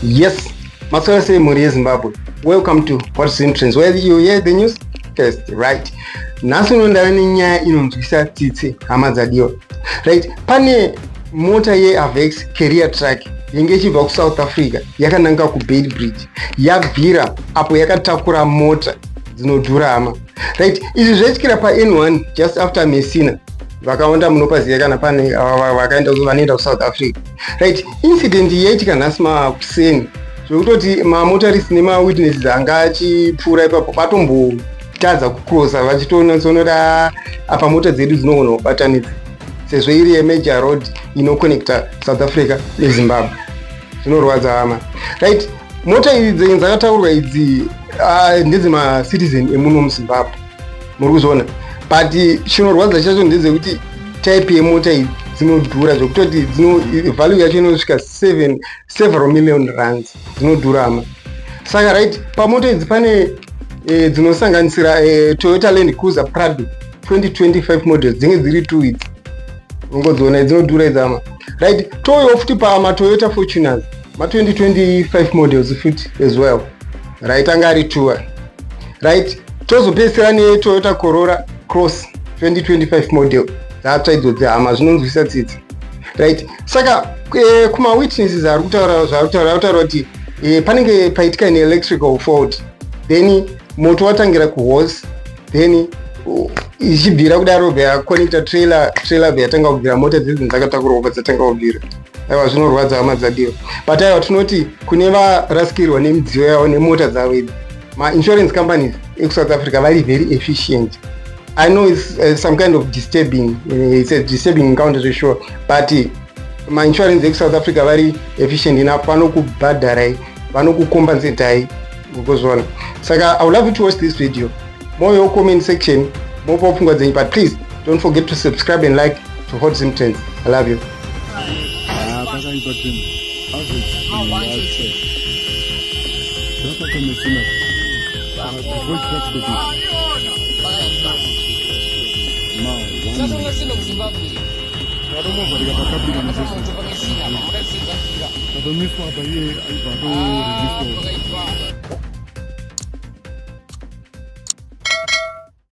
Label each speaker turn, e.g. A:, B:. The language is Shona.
A: Yes, Maswala Muri Zimbabwe. Welcome to What's in Trends, where you hear the news first, right? Nasu ndani nyaya inonzwisa tsitsi hama dzadio. Right? Pane mota ye Avecs carrier truck yenge ichibva kuSouth Africa yakananga kuBeitbridge. YABVIRA apo yakatakura mota dzinodhura hama. Right? Izvi zvachitikira paN1 just after Musina. Vakawanda munopaziva kana pane vanoenda kuSouth Africa. Right? Incident yaitika nhasi makuseni zvekutoti mamotarisi nemawitnesses anga achipfuura ipapo vatombotadza kucrossa vachitoona apa mota dzedu dzinogona kubatanidza sezvo iri yemajor road inoconnecta South Africa neZimbabwe. Zvinorwadza hama. Right? Mota idzi dzakataurwa idzi ndedzemacitizen emuno muZimbabwe, muri kuzviona, but chinorwadza chacho ndezekuti type yemota idzi dzinodhura zvekutoti value yacho inosvika several million rands, dzinodhura hama. Saka right, pamota idzi pane dzinosanganisira Toyota Land Cruiser Prado 2025 models dzinenge dziri 2 idzi ungodziona dzinodhura idzi hama. Right, toyo futi pamatoyota Fortuners ma 2025 models futi as well. Right, anga ari 2. Right, tozopesera neToyota Corolla Cross 2025 model dzatsva idzodzi hama, zvinonzwisa tsitsi. Right, saka kuma-witnesses ari kutaura kuti panenge paitika electrical fault, then moto watangira kuhose, then ichibvira kudaro vaconnecta trailer veyatanga kubvira mota dzidzi dzakatakurwa dzatanga kubvira. Aiwa, zvinorwadza hama dzadiwa. But aiwa, tinoti kune varasikirwa nemidziyo yavo nemota dzavo idzi, ma-insurance companies ekuSouth Africa vari very efficient. I know it's some kind of disturbing, it's a disturbing encounter to sure, but my insurance ekuSouth Africa very efficient enough, vanokubhadharai, vanokukompensatai mukozvona. Saka I would love you to watch this video. More your comment section, more pfungwa dzenyu, but please don't forget to subscribe and like to Hot ZIM Trends. I love you.
B: Zimbabwe.